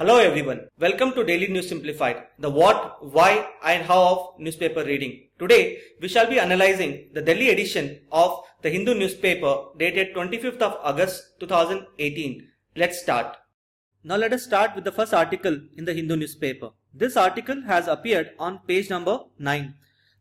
Hello everyone, welcome to Daily News Simplified, the what, why and how of newspaper reading. Today we shall be analyzing the Delhi edition of the Hindu newspaper dated 25th of August 2018. Let's start. Now let us start with the first article in the Hindu newspaper. This article has appeared on page number 9.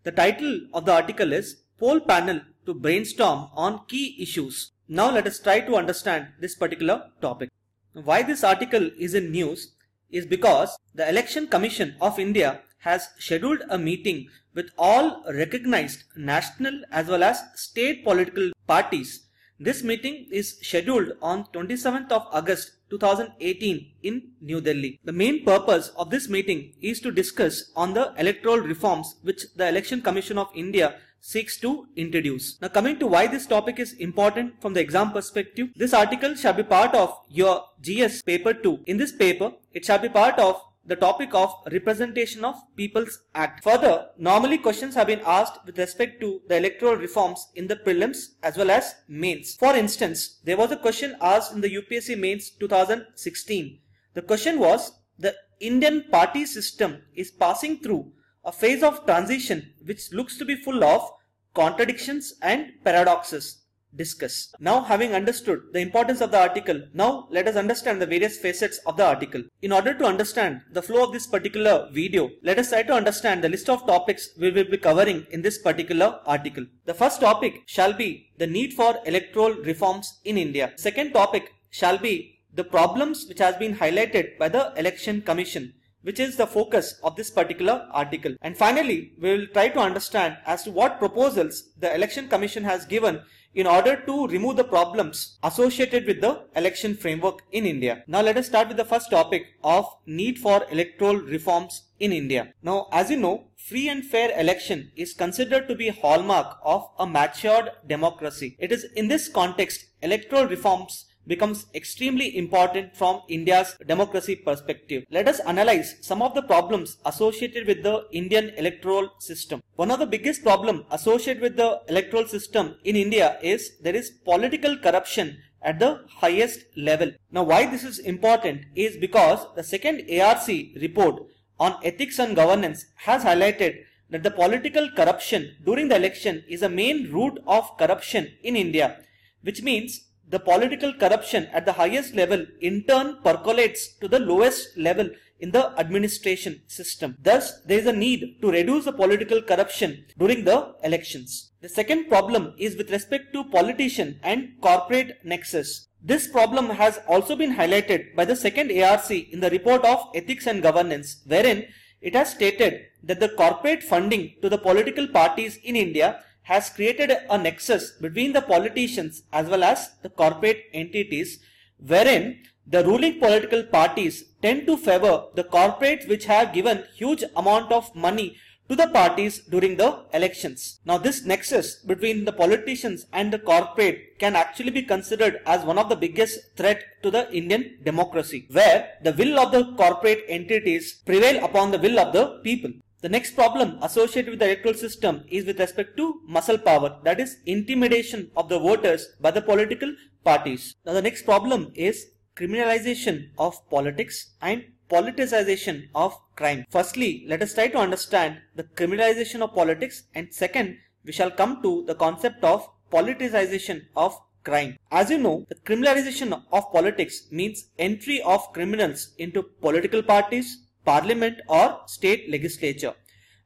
The title of the article is Poll Panel to Brainstorm on Key Issues. Now let us try to understand this particular topic. Why this article is in news is because the Election Commission of India has scheduled a meeting with all recognized national as well as state political parties. This meeting is scheduled on 27th of August 2018 in New Delhi. The main purpose of this meeting is to discuss on the electoral reforms which the Election Commission of India seeks to introduce. Now coming to why this topic is important from the exam perspective, this article shall be part of your GS paper 2. In this paper, it shall be part of the topic of Representation of People's Act. Further, normally questions have been asked with respect to the electoral reforms in the prelims as well as mains. For instance, there was a question asked in the UPSC mains 2016. The question was, the Indian party system is passing through a phase of transition which looks to be full of contradictions and paradoxes. Discuss. Now, having understood the importance of the article, now let us understand the various facets of the article. In order to understand the flow of this particular video, let us try to understand the list of topics we will be covering in this particular article. The first topic shall be the need for electoral reforms in India. Second topic shall be the problems which has been highlighted by the Election Commission, which is the focus of this particular article. And finally, we will try to understand as to what proposals the Election Commission has given in order to remove the problems associated with the election framework in India. Now let us start with the first topic of need for electoral reforms in India. Now, as you know, free and fair election is considered to be a hallmark of a matured democracy. It is in this context, electoral reforms becomes extremely important from India's democracy perspective. Let us analyze some of the problems associated with the Indian electoral system. One of the biggest problems associated with the electoral system in India is there is political corruption at the highest level. Now why this is important is because the second ARC report on ethics and governance has highlighted that the political corruption during the election is a main root of corruption in India, which means the political corruption at the highest level in turn percolates to the lowest level in the administration system. Thus, there is a need to reduce the political corruption during the elections. The second problem is with respect to politician and corporate nexus. This problem has also been highlighted by the second ARC in the report of ethics and governance, wherein it has stated that the corporate funding to the political parties in India has created a nexus between the politicians as well as the corporate entities, wherein the ruling political parties tend to favor the corporates which have given huge amount of money to the parties during the elections. Now this nexus between the politicians and the corporate can actually be considered as one of the biggest threat to the Indian democracy, where the will of the corporate entities prevail upon the will of the people. The next problem associated with the electoral system is with respect to muscle power, that is intimidation of the voters by the political parties. Now the next problem is criminalization of politics and politicization of crime. Firstly, let us try to understand the criminalization of politics, and second, we shall come to the concept of politicization of crime. As you know, the criminalization of politics means entry of criminals into political parties, parliament or state legislature.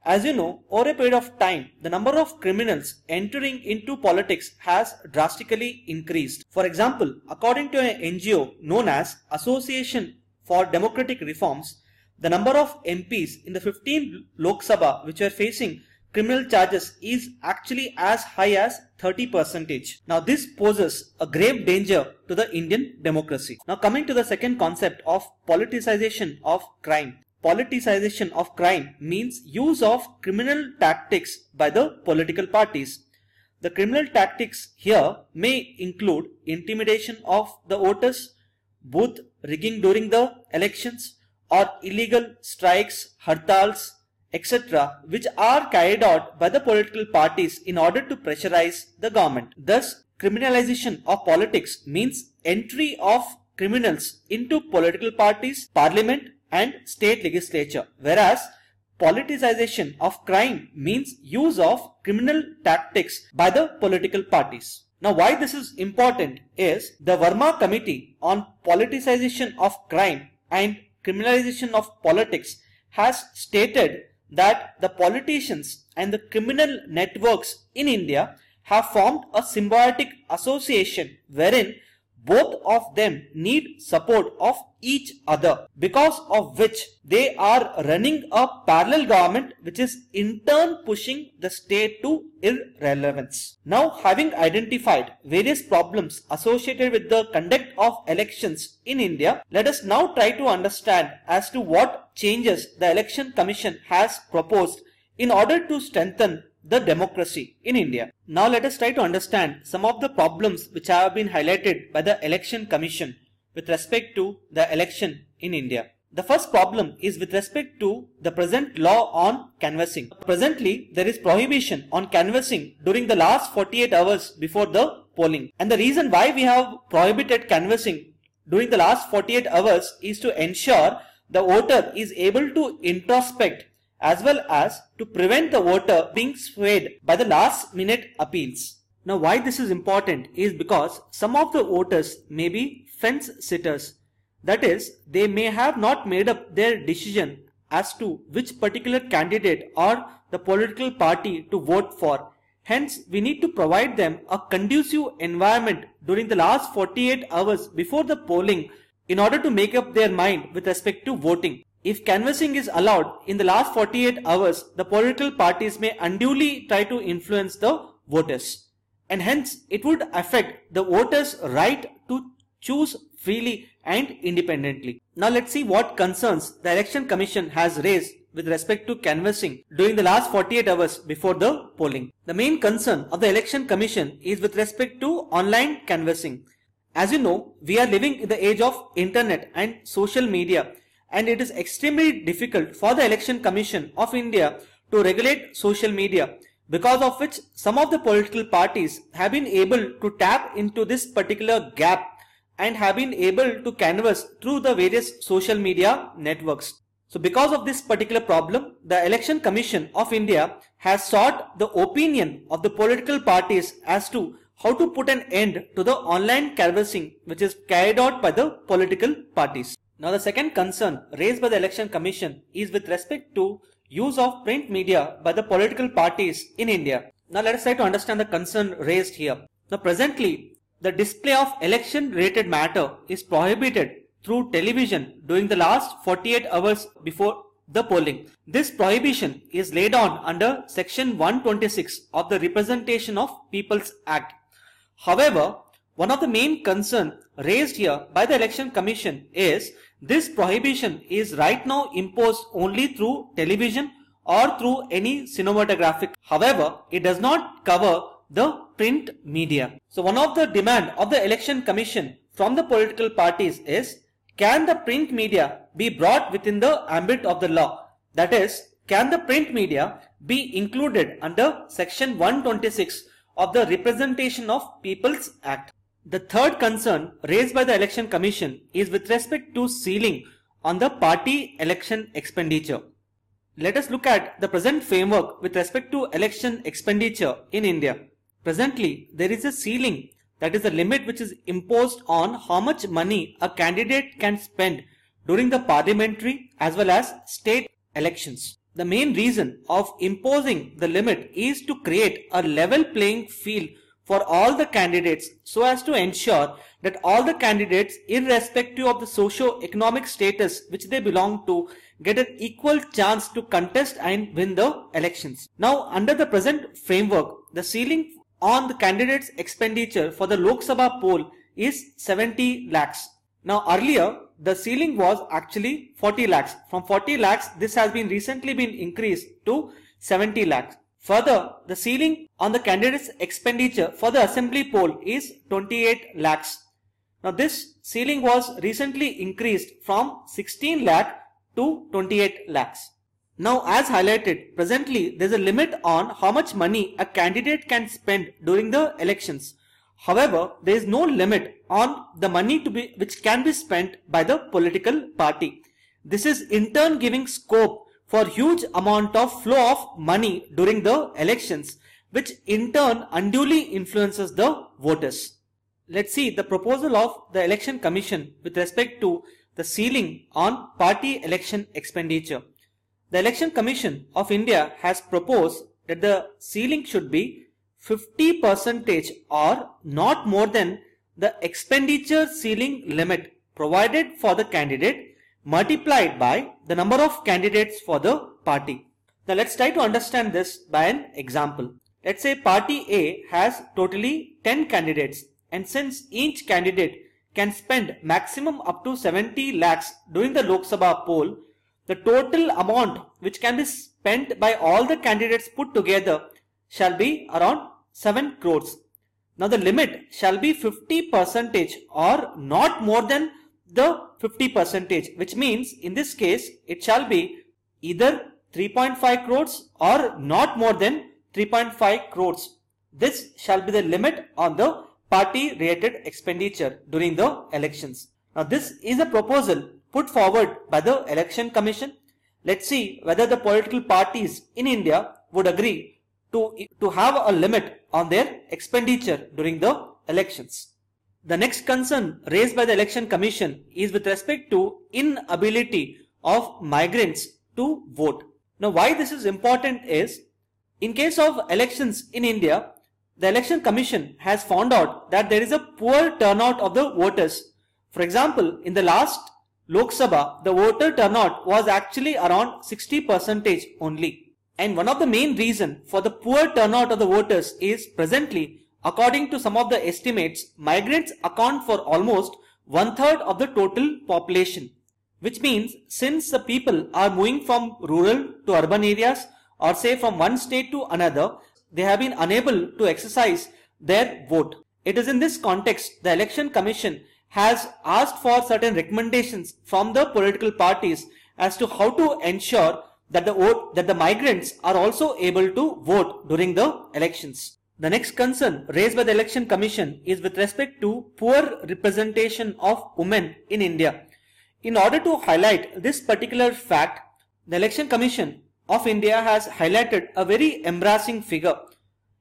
As you know, over a period of time, the number of criminals entering into politics has drastically increased. For example, according to an NGO known as Association for Democratic Reforms, the number of MPs in the 15 Lok Sabha which are facing criminal charges is actually as high as 30%. Now this poses a grave danger to the Indian democracy. Now coming to the second concept of politicization of crime. Politicization of crime means use of criminal tactics by the political parties. The criminal tactics here may include intimidation of the voters, booth rigging during the elections, or illegal strikes, hartals, etc., which are carried out by the political parties in order to pressurize the government. Thus, criminalization of politics means entry of criminals into political parties, parliament and state legislature, whereas politicization of crime means use of criminal tactics by the political parties. Now, why this is important is the Verma Committee on Politicization of Crime and Criminalization of Politics has stated that the politicians and the criminal networks in India have formed a symbiotic association wherein both of them need support of each other, because of which they are running a parallel government which is in turn pushing the state to irrelevance. Now, having identified various problems associated with the conduct of elections in India, let us now try to understand as to what changes the Election Commission has proposed in order to strengthen the democracy in India. Now let us try to understand some of the problems which have been highlighted by the Election Commission with respect to the election in India. The first problem is with respect to the present law on canvassing. Presently, there is prohibition on canvassing during the last 48 hours before the polling. And the reason why we have prohibited canvassing during the last 48 hours is to ensure the voter is able to introspect as well as to prevent the voter being swayed by the last minute appeals. Now, why this is important is because some of the voters may be fence sitters. That is, they may have not made up their decision as to which particular candidate or the political party to vote for. Hence, we need to provide them a conducive environment during the last 48 hours before the polling in order to make up their mind with respect to voting. If canvassing is allowed in the last 48 hours, the political parties may unduly try to influence the voters, and hence it would affect the voters' right to choose freely and independently. Now let's see what concerns the Election Commission has raised with respect to canvassing during the last 48 hours before the polling. The main concern of the Election Commission is with respect to online canvassing. As you know, we are living in the age of internet and social media, and it is extremely difficult for the Election Commission of India to regulate social media, because of which some of the political parties have been able to tap into this particular gap and have been able to canvass through the various social media networks. So because of this particular problem, the Election Commission of India has sought the opinion of the political parties as to how to put an end to the online canvassing which is carried out by the political parties. Now the second concern raised by the Election Commission is with respect to use of print media by the political parties in India. Now let us try to understand the concern raised here. Now presently, the display of election related matter is prohibited through television during the last 48 hours before the polling. This prohibition is laid on under Section 126 of the Representation of People's Act. However, one of the main concerns raised here by the Election Commission is this prohibition is right now imposed only through television or through any cinematographic. However, it does not cover the print media. So one of the demand of the Election Commission from the political parties is, can the print media be brought within the ambit of the law? That is, can the print media be included under Section 126 of the Representation of People's Act? The third concern raised by the Election Commission is with respect to ceiling on the party election expenditure. Let us look at the present framework with respect to election expenditure in India. Presently, there is a ceiling, that is a limit which is imposed on how much money a candidate can spend during the parliamentary as well as state elections. The main reason of imposing the limit is to create a level playing field for all the candidates so as to ensure that all the candidates, irrespective of the socio-economic status which they belong to, get an equal chance to contest and win the elections. Now, under the present framework, the ceiling on the candidates' expenditure for the Lok Sabha poll is 70 lakhs. Now, earlier, the ceiling was actually 40 lakhs. From 40 lakhs, this has been recently been increased to 70 lakhs. Further, the ceiling on the candidates' expenditure for the assembly poll is 28 lakhs. Now, this ceiling was recently increased from 16 lakh to 28 lakhs. Now, as highlighted, presently there is a limit on how much money a candidate can spend during the elections. However, there is no limit on the money which can be spent by the political party. This is in turn giving scope for huge amount of flow of money during the elections, which in turn unduly influences the voters. Let's see the proposal of the Election Commission with respect to the ceiling on party election expenditure. The Election Commission of India has proposed that the ceiling should be 50% or not more than the expenditure ceiling limit provided for the candidate multiplied by the number of candidates for the party. Now let's try to understand this by an example. Let's say party A has totally 10 candidates, and since each candidate can spend maximum up to 70 lakhs during the Lok Sabha poll, the total amount which can be spent by all the candidates put together shall be around 7 crores. Now the limit shall be 50% or not more than the 50%, which means in this case it shall be either 3.5 crores or not more than 3.5 crores. This shall be the limit on the party related expenditure during the elections. Now this is a proposal put forward by the Election Commission. Let's see whether the political parties in India would agree to have a limit on their expenditure during the elections. The next concern raised by the Election Commission is with respect to inability of migrants to vote. Now why this is important is, in case of elections in India, the Election Commission has found out that there is a poor turnout of the voters. For example, in the last Lok Sabha, the voter turnout was actually around 60% only. And one of the main reasons for the poor turnout of the voters is presently, according to some of the estimates, migrants account for almost 1/3 of the total population. Which means since the people are moving from rural to urban areas, or say from one state to another, they have been unable to exercise their vote. It is in this context the Election Commission has asked for certain recommendations from the political parties as to how to ensure that the migrants are also able to vote during the elections. The next concern raised by the Election Commission is with respect to poor representation of women in India. In order to highlight this particular fact, the Election Commission of India has highlighted a very embarrassing figure.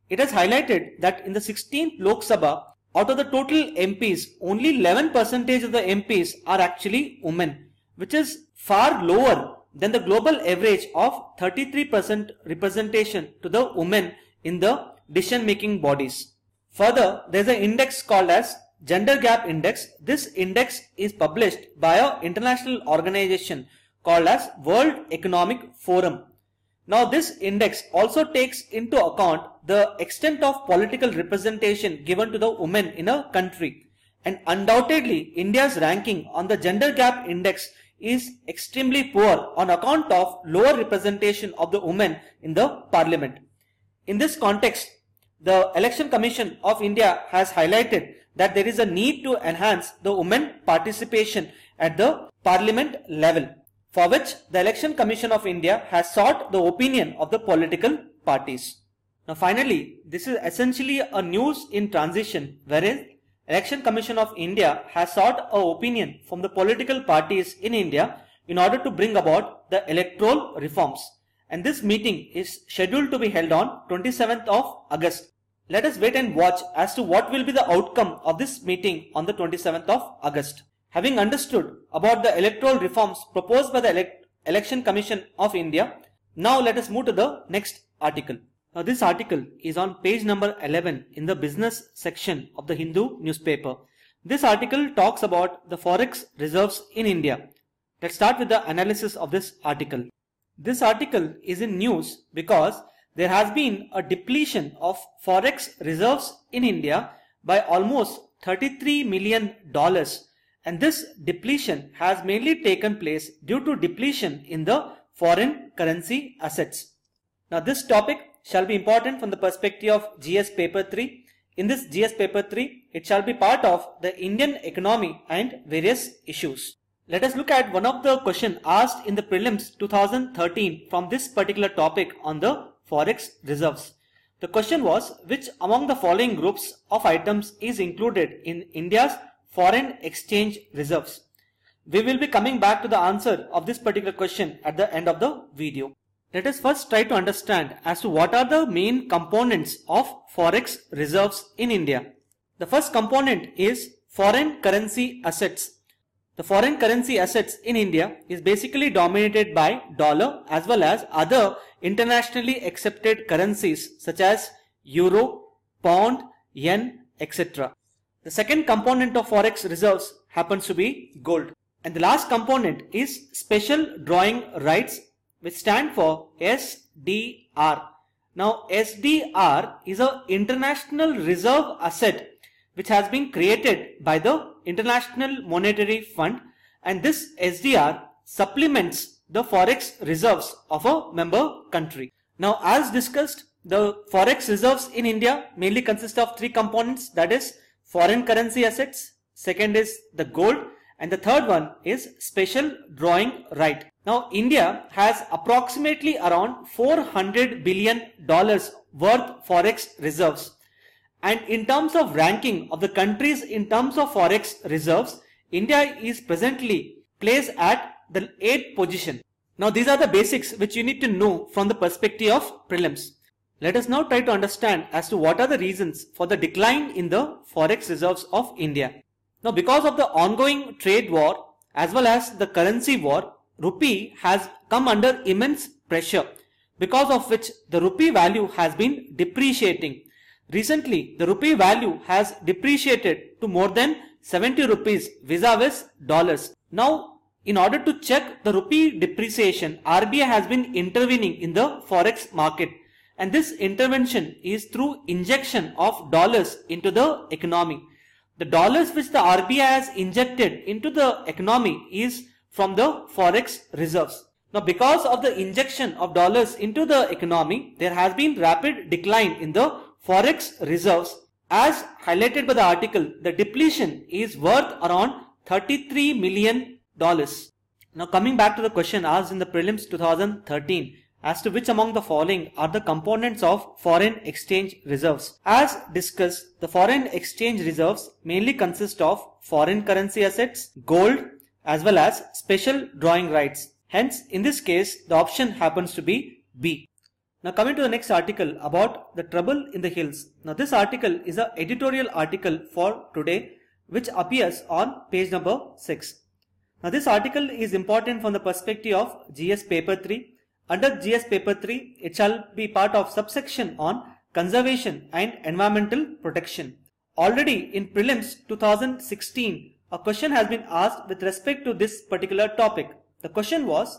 It has highlighted that in the 16th Lok Sabha, out of the total MPs, only 11% of the MPs are actually women, which is far lower than the global average of 33% representation to the women in the decision-making bodies. Further, there is an index called as Gender Gap Index. This index is published by an international organization called as World Economic Forum. Now this index also takes into account the extent of political representation given to the women in a country, and undoubtedly India's ranking on the Gender Gap Index is extremely poor on account of lower representation of the women in the parliament. In this context, the Election Commission of India has highlighted that there is a need to enhance the women participation at the parliament level, for which the Election Commission of India has sought the opinion of the political parties. Now finally, this is essentially a news in transition, wherein Election Commission of India has sought an opinion from the political parties in India in order to bring about the electoral reforms. And this meeting is scheduled to be held on 27th of August. Let us wait and watch as to what will be the outcome of this meeting on the 27th of August. Having understood about the electoral reforms proposed by the Election Commission of India, now let us move to the next article. Now this article is on page number 11 in the business section of the Hindu newspaper. This article talks about the Forex Reserves in India. Let's start with the analysis of this article. This article is in news because there has been a depletion of Forex Reserves in India by almost $33 million. And this depletion has mainly taken place due to depletion in the foreign currency assets. Now this topic shall be important from the perspective of GS paper 3. In this GS paper 3, it shall be part of the Indian economy and various issues. Let us look at one of the questions asked in the prelims 2013 from this particular topic on the Forex Reserves. The question was, which among the following groups of items is included in India's foreign exchange reserves? We will be coming back to the answer of this particular question at the end of the video. Let us first try to understand as to what are the main components of Forex reserves in India. The first component is foreign currency assets. The foreign currency assets in India is basically dominated by dollar as well as other internationally accepted currencies such as euro, pound, yen, etc. The second component of Forex reserves happens to be gold. And the last component is special drawing rights, which stand for SDR. Now SDR is an international reserve asset which has been created by the International Monetary Fund, and this SDR supplements the Forex reserves of a member country. Now, as discussed, the Forex reserves in India mainly consist of three components, that is foreign currency assets, second is the gold, and the third one is special drawing right. Now, India has approximately around $400 billion worth Forex reserves. And in terms of ranking of the countries in terms of Forex reserves, India is presently placed at the 8th position. Now these are the basics which you need to know from the perspective of prelims. Let us now try to understand as to what are the reasons for the decline in the Forex reserves of India. Now because of the ongoing trade war as well as the currency war, rupee has come under immense pressure, because of which the rupee value has been depreciating. Recently, the rupee value has depreciated to more than 70 rupees vis-a-vis dollars. Now, in order to check the rupee depreciation, RBI has been intervening in the forex market, and this intervention is through injection of dollars into the economy. The dollars which the RBI has injected into the economy is from the forex reserves. Now, because of the injection of dollars into the economy, there has been rapid decline in the Forex reserves. As highlighted by the article, the depletion is worth around $33 million. Now coming back to the question asked in the prelims 2013 as to which among the following are the components of foreign exchange reserves. As discussed, the foreign exchange reserves mainly consist of foreign currency assets, gold as well as special drawing rights. Hence, in this case, the option happens to be B. Now coming to the next article about the trouble in the hills. Now this article is an editorial article for today which appears on page number 6. Now this article is important from the perspective of GS paper 3. Under GS paper 3, it shall be part of subsection on conservation and environmental protection. Already in prelims 2016, a question has been asked with respect to this particular topic. The question was,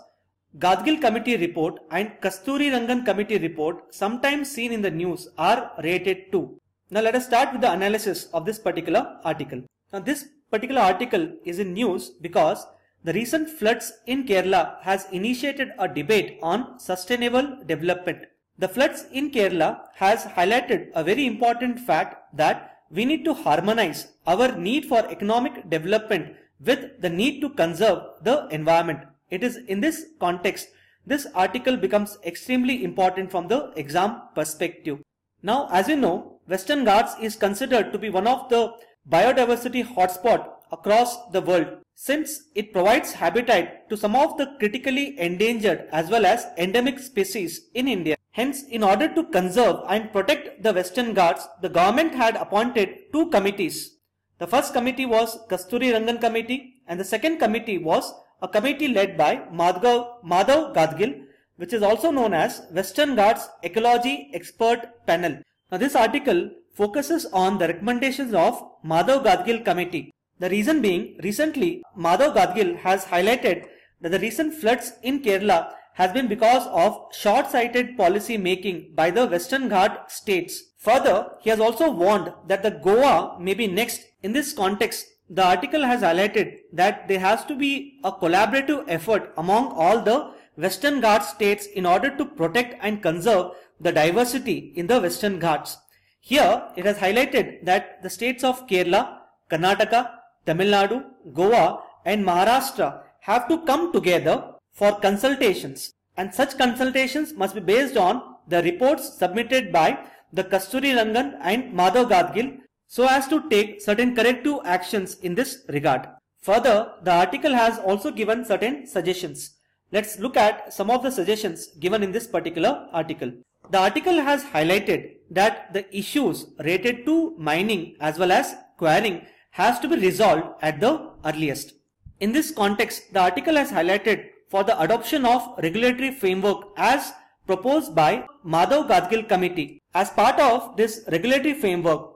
Gadgil Committee report and Kasturi Rangan Committee report, sometimes seen in the news, are rated 2. Now let us start with the analysis of this particular article. Now this particular article is in news because the recent floods in Kerala has initiated a debate on sustainable development. The floods in Kerala has highlighted a very important fact that we need to harmonize our need for economic development with the need to conserve the environment. It is in this context, this article becomes extremely important from the exam perspective. Now, as you know, Western Ghats is considered to be one of the biodiversity hotspot across the world, since it provides habitat to some of the critically endangered as well as endemic species in India. Hence, in order to conserve and protect the Western Ghats, the government had appointed 2 committees. The first committee was Kasturi Rangan Committee, and the second committee was a committee led by Madhav Gadgil, which is also known as Western Ghats Ecology Expert Panel. Now this article focuses on the recommendations of Madhav Gadgil Committee. The reason being, recently Madhav Gadgil has highlighted that the recent floods in Kerala has been because of short-sighted policy making by the Western Ghat states. Further, he has also warned that the Goa may be next. In this context, the article has highlighted that there has to be a collaborative effort among all the Western Ghats states in order to protect and conserve the diversity in the Western Ghats. Here, it has highlighted that the states of Kerala, Karnataka, Tamil Nadu, Goa and Maharashtra have to come together for consultations, and such consultations must be based on the reports submitted by the Kasturi Rangan and Madhav Gadgil so as to take certain corrective actions in this regard. Further, the article has also given certain suggestions. Let's look at some of the suggestions given in this particular article. The article has highlighted that the issues related to mining as well as quarrying has to be resolved at the earliest. In this context, the article has highlighted for the adoption of regulatory framework as proposed by Madhav Gadgil Committee. As part of this regulatory framework,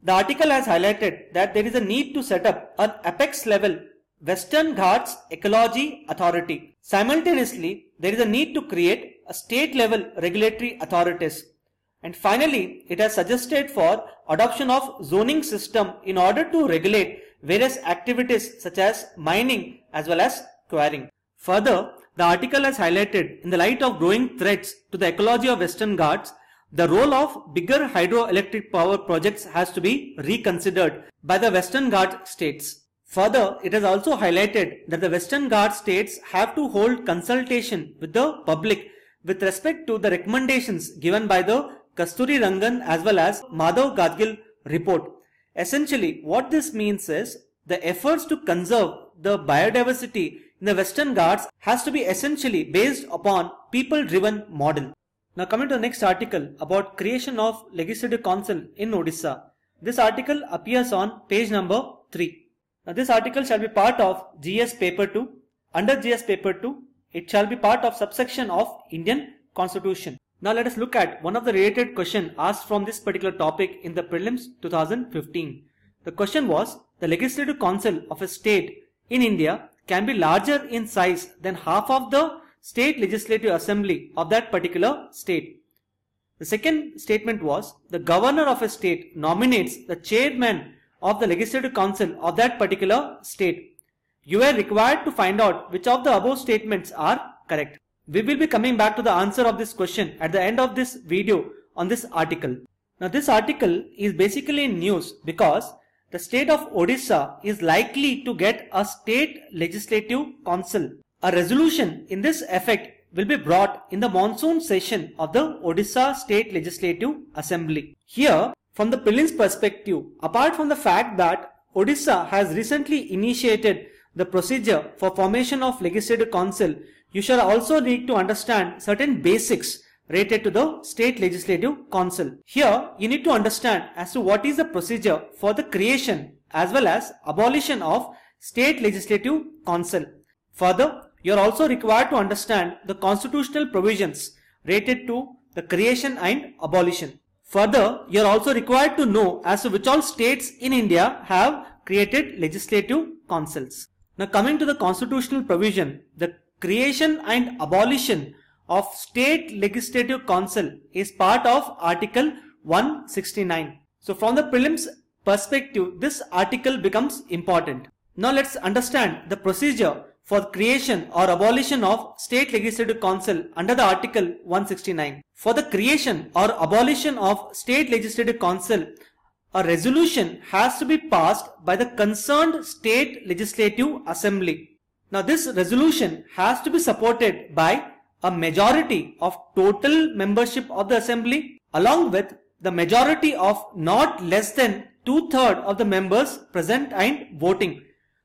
the article has highlighted that there is a need to set up an apex level Western Ghats Ecology Authority. Simultaneously, there is a need to create a state level regulatory authorities. And finally, it has suggested for adoption of zoning system in order to regulate various activities such as mining as well as quarrying. Further, the article has highlighted in the light of growing threats to the ecology of Western Ghats, the role of bigger hydroelectric power projects has to be reconsidered by the Western Ghats states. Further, it has also highlighted that the Western Ghats states have to hold consultation with the public with respect to the recommendations given by the Kasturi Rangan as well as Madhav Gadgil report. Essentially, what this means is the efforts to conserve the biodiversity in the Western Ghats has to be essentially based upon people-driven model. Now coming to the next article about creation of Legislative Council in Odisha. This article appears on page number 3. Now this article shall be part of GS paper 2. Under GS paper 2, it shall be part of subsection of Indian Constitution. Now let us look at one of the related question asked from this particular topic in the prelims 2015. The question was, the Legislative Council of a state in India can be larger in size than half of the state legislative assembly of that particular state. The second statement was, the governor of a state nominates the chairman of the Legislative Council of that particular state. You are required to find out which of the above statements are correct. We will be coming back to the answer of this question at the end of this video on this article. Now this article is basically in news because the state of Odisha is likely to get a state legislative council. A resolution in this effect will be brought in the monsoon session of the Odisha State Legislative Assembly. Here, from the prelims perspective, apart from the fact that Odisha has recently initiated the procedure for formation of Legislative Council, you shall also need to understand certain basics related to the State Legislative Council. Here, you need to understand as to what is the procedure for the creation as well as abolition of State Legislative Council. Further, you are also required to understand the constitutional provisions related to the creation and abolition. Further, you are also required to know as to which all states in India have created legislative councils. Now coming to the constitutional provision, the creation and abolition of State Legislative Council is part of Article 169. So from the prelims perspective, this article becomes important. Now let's understand the procedure for creation or abolition of State Legislative Council under the Article 169. For the creation or abolition of State Legislative Council, a resolution has to be passed by the concerned State Legislative Assembly. Now this resolution has to be supported by a majority of total membership of the Assembly along with the majority of not less than 2/3 of the members present and voting.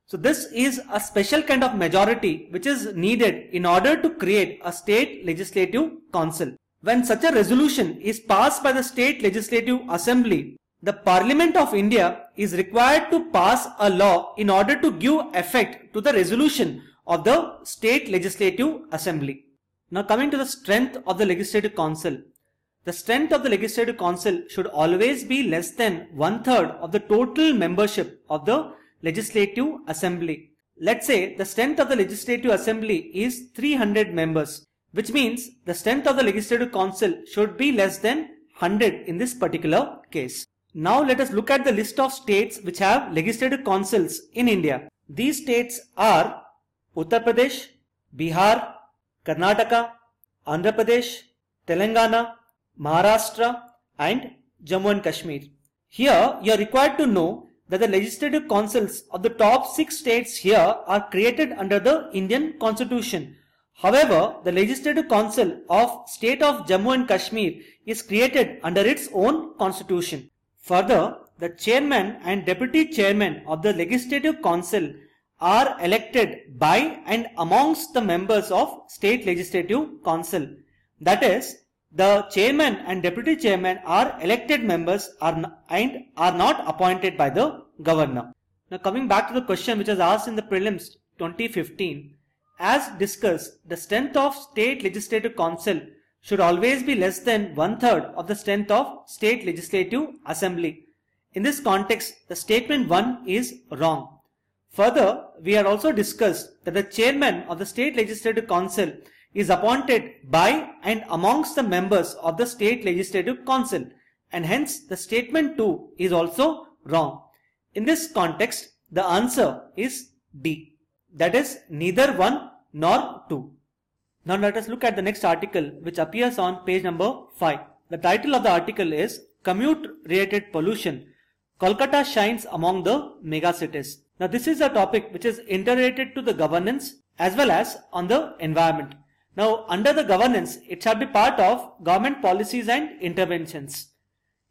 So this is a special kind of majority which is needed in order to create a State Legislative Council. When such a resolution is passed by the State Legislative Assembly, the Parliament of India is required to pass a law in order to give effect to the resolution of the State Legislative Assembly. Now coming to the strength of the Legislative Council. The strength of the Legislative Council should always be less than 1/3 of the total membership of the Legislative Assembly. Let's say the strength of the Legislative Assembly is 300 members, which means the strength of the Legislative Council should be less than 100 in this particular case. Now let us look at the list of states which have legislative councils in India. These states are Uttar Pradesh, Bihar, Karnataka, Andhra Pradesh, Telangana, Maharashtra and Jammu and Kashmir. Here you are required to know that the legislative councils of the top 6 states here are created under the Indian Constitution. However, the Legislative Council of State of Jammu and Kashmir is created under its own constitution. Further, the chairman and deputy chairman of the Legislative Council are elected by and amongst the members of State Legislative Council. That is, the chairman and deputy chairman are elected members and are not appointed by the governor. Now coming back to the question which was asked in the prelims 2015, as discussed, the strength of State Legislative Council should always be less than 1/3 of the strength of State Legislative Assembly. In this context, the statement 1 is wrong. Further, we have also discussed that the chairman of the State Legislative Council is appointed by and amongst the members of the State Legislative Council, and hence the statement 2 is also wrong. In this context, the answer is D. That is neither 1 nor 2. Now let us look at the next article which appears on page number 5. The title of the article is Commute Related Pollution. Kolkata shines among the megacities. Now this is a topic which is interrelated to the governance as well as on the environment. Now under the governance, it shall be part of government policies and interventions.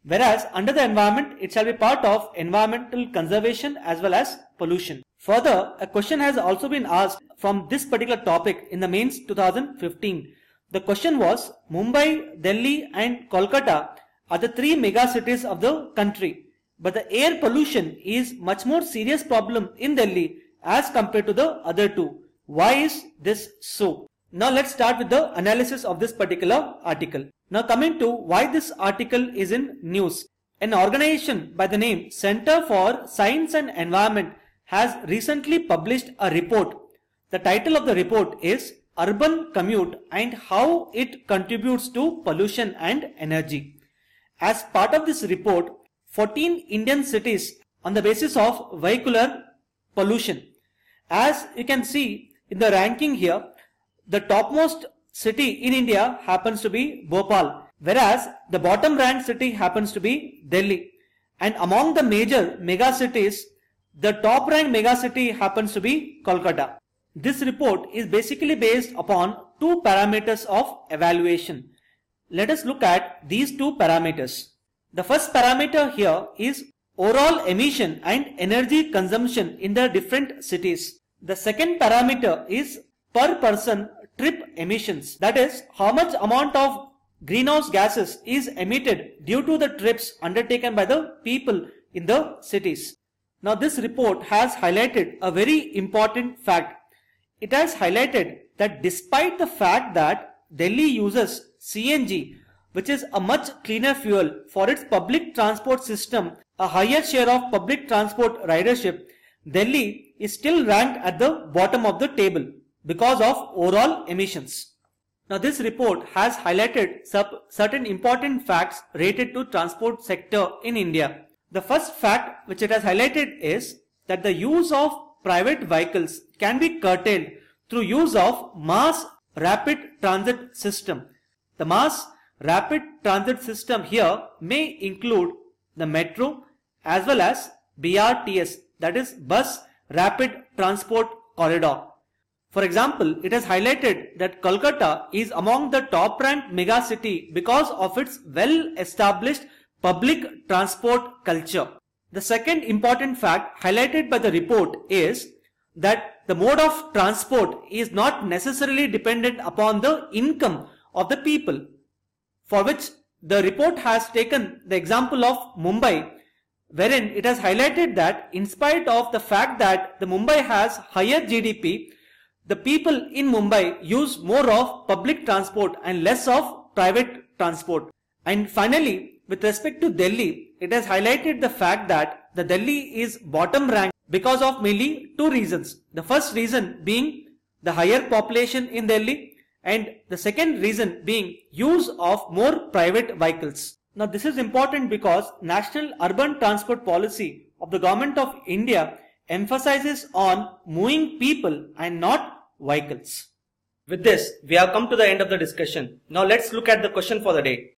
Whereas under the environment, it shall be part of environmental conservation as well as pollution. Further, a question has also been asked from this particular topic in the mains 2015. The question was, Mumbai, Delhi and Kolkata are the 3 megacities of the country. But the air pollution is much more serious problem in Delhi as compared to the other 2. Why is this so? Now let's start with the analysis of this particular article. Now coming to why this article is in news. An organization by the name Center for Science and Environment has recently published a report. The title of the report is Urban Commute and How It Contributes to Pollution and Energy. As part of this report, 14 Indian cities on the basis of vehicular pollution. As you can see in the ranking here, the topmost city in India happens to be Bhopal, whereas the bottom ranked city happens to be Delhi. And among the major megacities, the top ranked megacity happens to be Kolkata. This report is basically based upon 2 parameters of evaluation. Let us look at these 2 parameters. The first parameter here is overall emission and energy consumption in the different cities. The second parameter is per person trip emissions. That is, how much amount of greenhouse gases is emitted due to the trips undertaken by the people in the cities. Now this report has highlighted a very important fact. It has highlighted that despite the fact that Delhi uses CNG, which is a much cleaner fuel, for its public transport system, a higher share of public transport ridership, Delhi is still ranked at the bottom of the table because of overall emissions. Now this report has highlighted certain important facts related to transport sector in India. The first fact which it has highlighted is that the use of private vehicles can be curtailed through use of mass rapid transit system. The mass rapid transit system here may include the metro as well as BRTS, that is Bus Rapid Transport Corridor. For example, it has highlighted that Kolkata is among the top ranked megacity because of its well established public transport culture. The second important fact highlighted by the report is that the mode of transport is not necessarily dependent upon the income of the people, for which the report has taken the example of Mumbai, wherein it has highlighted that in spite of the fact that the Mumbai has higher GDP, the people in Mumbai use more of public transport and less of private transport. And finally, with respect to Delhi, it has highlighted the fact that the Delhi is bottom ranked because of mainly 2 reasons. The first reason being the higher population in Delhi, and the second reason being use of more private vehicles. Now this is important because National Urban Transport Policy of the Government of India emphasizes on moving people and not vehicles. With this, we have come to the end of the discussion. Now let's look at the question for the day.